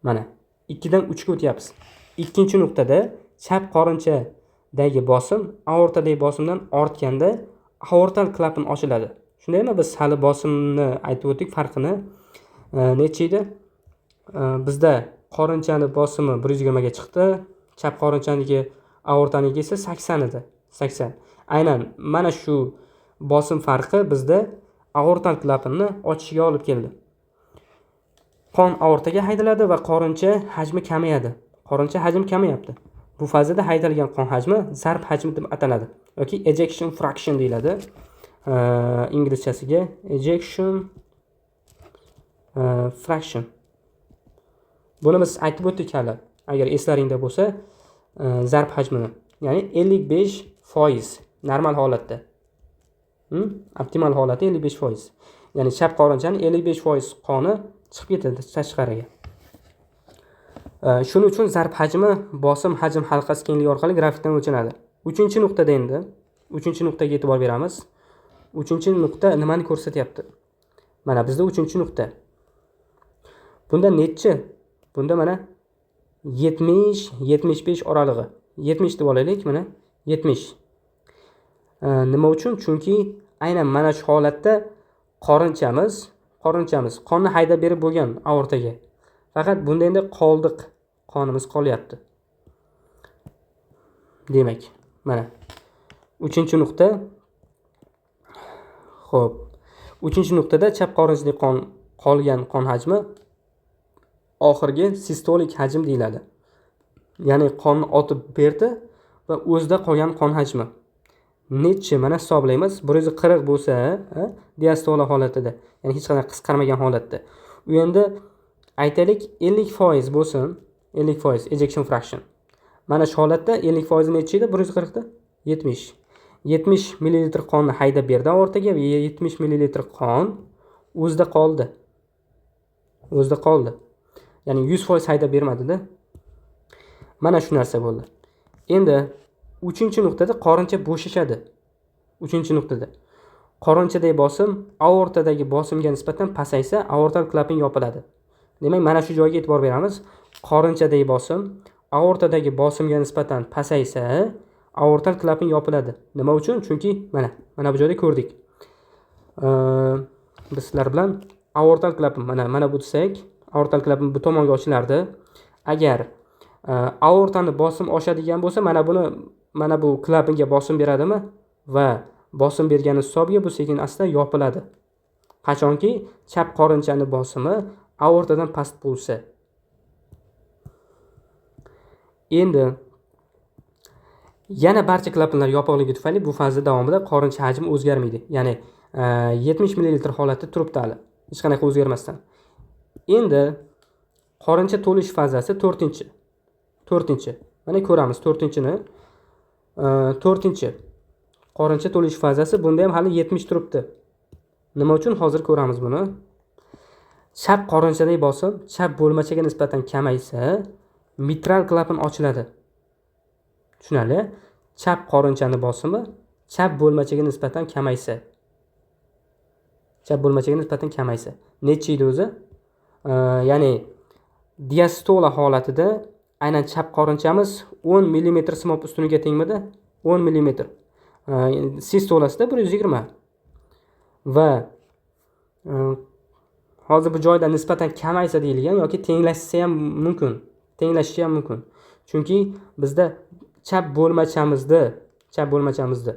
Mana 2 dan 3 ga o'tyapmiz. Ikkinchi nuqtada chap qorinchadagi bosim aortadagi bosimdan ortganda aortal klapan ochiladi. Shundaymi? Biz hali bosimni aytib o'tdik, farqini. Necha edi? Bizda qorinchani bosimi 120 ga chiqdi, chap qorinchaniki aortaniki esa 80 edi. 80. Aynan mana shu bosim farqi bizda aortal klapanni ochishiga olib keldi. qon aortaga haydaladi va qorincha hajmi kamayadi. Qorincha hajmi kamayapti. Bu fazada haydalgan qon hajmi zarb hajmi deb ataladi yoki ejection fraction deyiladi. Inglizchasiga ejection fraction. Buni biz aytib o'tdik hali. Agar eslaringda bo'lsa, zarb hajmini, ya'ni 55% normal holatda. Optimal holati 55%. Ya'ni chap qorinchaning 55% qoni chiqib ketadi tashqariga. Shuning uchun zarb hajmi bosim hajm halqasi kengligi orqali grafikdan o'lchanadi. 3-nuqtada endi 3-nuqtaga e'tibor beramiz. 3-nuqta nimani ko'rsatyapti? Mana bizda 3-nuqta. Bunda nechi? Bunda mana 70-75 oralig'i. 70 deb olaylik, mana 70. Nima uchun? Chunki aynan mana shu holatda qorinchamiz qonni haydab berib bo'lgan aortaga. Faqat bunda endi qoldiq, qonimiz qolyapti. Demak, mana 3-nuqta. Xo'p. 3-nuqtada chap qorinchada qolgan qon hajmi oxirgi sistolik hajm deyiladi. Ya'ni qonni otib berdi va o'zida qolgan qon hajmi. Nechi mana hisoblaymiz. 140 bo'lsa, diastola holatida, ya'ni hech qanday qisqarmagan holatda. U endi aytaylik 50% bo'lsin, 50% ejection fraction. Mana shu holatda 50% nechi edi? 140 da 70. 70 ml qonni haydab berdi aortaga va 70 ml qon o'zida qoldi. Ya'ni 100% haydab bermadi-da. Mana shu narsa bo'ldi. Endi 3-nuqtada qorincha bo'shashadi. 3-nuqtada qorinchadagi bosim aortadagi bosimga nisbatan pasaysa, aortal klapan yopiladi. Demak, mana shu joyga e'tibor beramiz. Qorinchadagi bosim aortadagi bosimga nisbatan pasaysa, aortal klapan yopiladi. Nima uchun? Chunki mana bu joyda ko'rdik. Biz sizlar bilan aortal klapan mana bu desak, aortal klapan bu tomonga ochilardi. Agar aortani bosim oshadigan bo'lsa, mana bu klapanga bosim beradimi va bosim bergani hisobiga bu sekin asta yopiladi. Qachonki chap qorinchani bosimi aortadan past bo'lsa. Endi yana barcha klapanlar yopiqligi tufayli bu faza davomida qorincha hajmi o'zgarmaydi. Ya'ni 70 ml holatda turibdi hali, hech qanaqa o'zgarmasdan. Endi qorincha to'lish fazasi 4-chi. Mana ko'ramiz 4-chini. 4-chi qorincha to'lish fazasi, bunda ham hali 70 turibdi. Nima uchun? Hozir ko'ramiz buni. Chap qorinchadagi bosim chap bo'lmachaga nisbatan kamaysa, mitral klapan ochiladi. Tushunali? Chap qorinchani bosimi chap bo'lmachaga nisbatan kamaysa. Necha edi o'zi? Ya'ni diastola holatida aynan chap qorinchamiz 10 mm simop ustuniga tengmidi? 10 mm. Sistolasida 120. Va hozir bu joyda nisbatan kamaysa deyilgan yoki tenglashishi ham mumkin. Chunki bizda chap bo'lmachamizda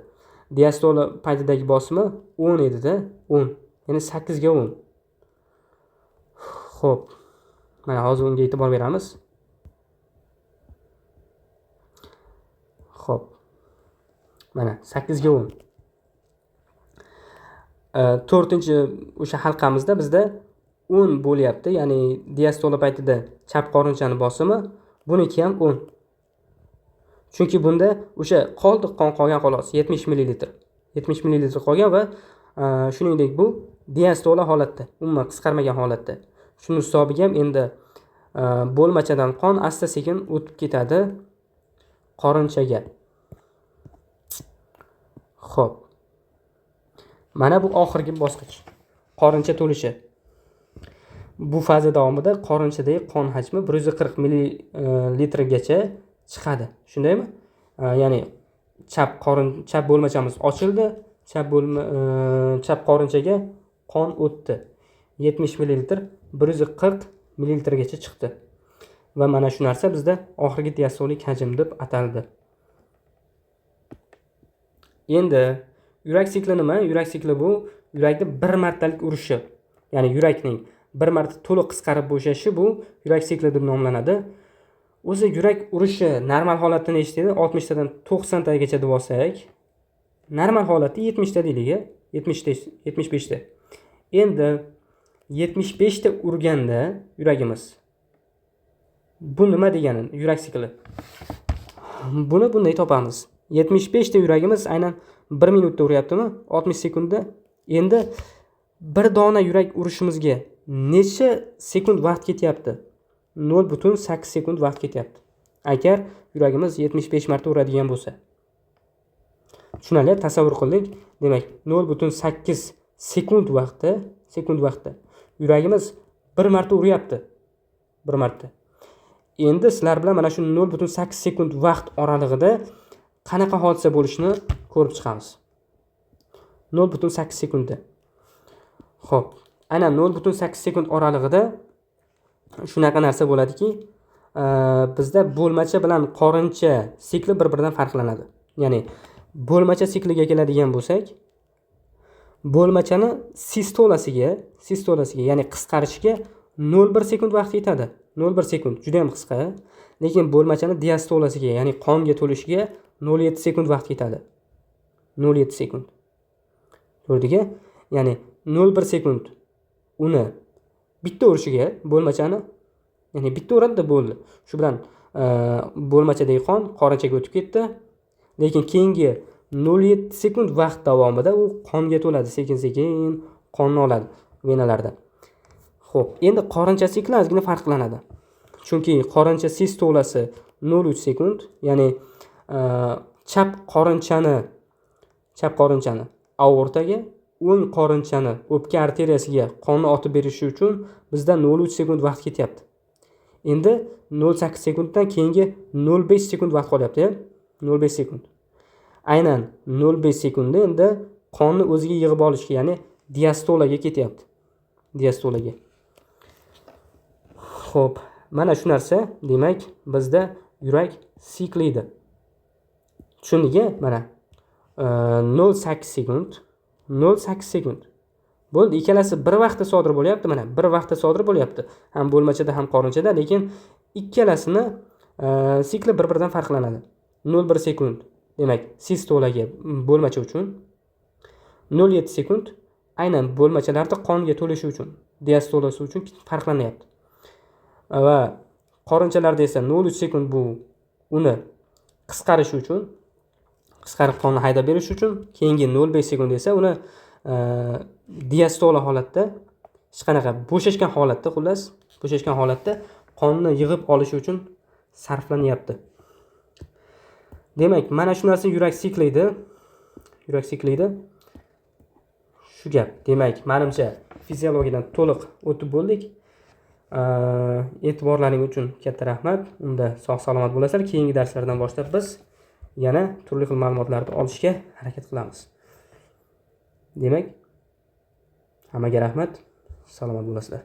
diastola paytidagi bosimi 10 edi-da, 10. Ya'ni 8 ga 10. Xo'p. Mana hozir unga e'tibor beramiz. Xo'p. Mana 8 ga 10. 4-chi o'sha halqamizda bizda 10 bo'lyapti. Ya'ni diastola paytida chap qorinchani bosimi, buniki ham 10. Chunki bunda o'sha qoldiq qon qolgan xolos 70 ml. 70 ml qolgan va shuningdek bu diastola holatda, umuman qisqarmagan holatda. Shuning hisobiga ham endi bo'lmachadan qon asta-sekin o'tib ketadi qorinchaga. Xo'p. Mana bu oxirgi bosqich. Qorincha to'lishi. Bu faza davomida qorinchadagi qon hajmi 140 ml gacha chiqadi. Shundaymi? Ya'ni chap bo'lmachamiz ochildi, chap qorinchaga qon o'tdi. 70 ml 140 ml gacha chiqdi. Va mana shu narsa bizda oxirgi diastolik hajm deb ataldi. Endi yurak sikli nima? Yurak sikli bu yurakning bir martalik urishi. Ya'ni yurakning bir marta to'liq qisqarib bo'shashi bu yurak sikli deb nomlanadi. O'zi yurak urishi normal holatda nechta edi? 60 tadan 90 tagacha deb olsak, normal holatda 70 ta deylik, 75 ta. Endi 75 ta urganda yuragimiz. Bu nima degani? Yurak sikli. Buni bunday topamiz. 75 ta yuragimiz aynan 1 minutda uryaptimi? 60 sekundda. Endi bir dona yurak urishimizga necha sekund vaqt ketyapti? 0.8 sekund vaqt ketyapti. Agar yuragimiz 75 marta uradigan bo'lsa. Tushunali, tasavvur qildik. Demak, 0.8 sekund vaqtda yuragimiz 1 marta uryapti. 1 marta. Endi sizlar bilan mana shu 0.8 sekund vaqt oralig'ida qanaqa hodisa bo'lishini ko'rib chiqamiz. 0.8 sekundda. Xo'p, ana 0.8 sekund oralig'ida shunaqa narsa bo'ladiki, bizda bo'lmacha bilan qorincha sikli bir-biridan farqlanadi. Ya'ni bo'lmacha sikliga keladigan bo'lsak, bo'lmachani sistolasiga, ya'ni qisqarishiga 0.1 sekund vaqt ketadi. 0.1 sekund juda ham qisqa. Lekin bo'lmachani diastolasiga, ya'ni qonga to'lishiga 0.7 sekund vaqt ketadi. 0.7 sekund. Ko'rdingmi? Ya'ni 0.1 sekund uni bitta urishiga bo'lmachani, ya'ni bitta uradi bo'ldi. Shu bilan bo'lmachadagi qon qorinchaga o'tib ketdi. Lekin keyingi 0.7 sekund vaqt davomida u qonga to'ladi, sekin-sekin qonni oladi venalardan. Xo'p, endi qorincha sikli ozgina farqlanadi. Chunki qorincha sistolasi 0.3 sekund, ya'ni chap qorinchani aortaga, o'ng qorinchani o'pka arteriyasiga qonni otib berishi uchun bizda 0.3 sekund vaqt ketyapti. Endi 0.8 sekunddan keyingi 0.5 sekund vaqt qolyapti, 0.5 sekund. Aynan 0.5 sekundda endi qonni o'ziga yig'ib olishga, ya'ni diastolaga ketyapti. Diastolaga. Xo'p, mana shu narsa, demak, bizda yurak sikliydi. Tushundingmi? Mana 0.8 sekund, 0.8 sekund. Bo'ldi, ikkalasi bir vaqtda sodir bo'lyapti, mana bir vaqtda sodir bo'lyapti. Ham bo'lmachada, ham qorinchada, lekin ikkalasini sikli bir-biridan farqlanadi. 0.1 sekund, demak, sistolaga bo'lmacha uchun, 0.7 sekund aynan bo'lmachalarda qonga to'lishi uchun, diastolasi uchun farqlanyapti. Va qorinchalarda esa 0.3 sekund bu uni qisqarishi uchun, qisqarib qonni haydab berish uchun, keyingi 0.5 sekund esa uni diastola holatda, hech qanaqa bo'shashgan holatda qonni yig'ib olish uchun sarflanyapti. Demak, mana shu narsa yurak sikliydi. Shu gap. Demak, menimcha fiziologiyadan to'liq o'tib bo'ldik. E'tiborlaring uchun katta rahmat. Unda sog' salomat bo'lasizlar. Keyingi darslardan boshlab biz yana turli xil ma'lumotlarni olishga harakat qilamiz. Demak, hammaga rahmat. Salomat bo'lasizlar.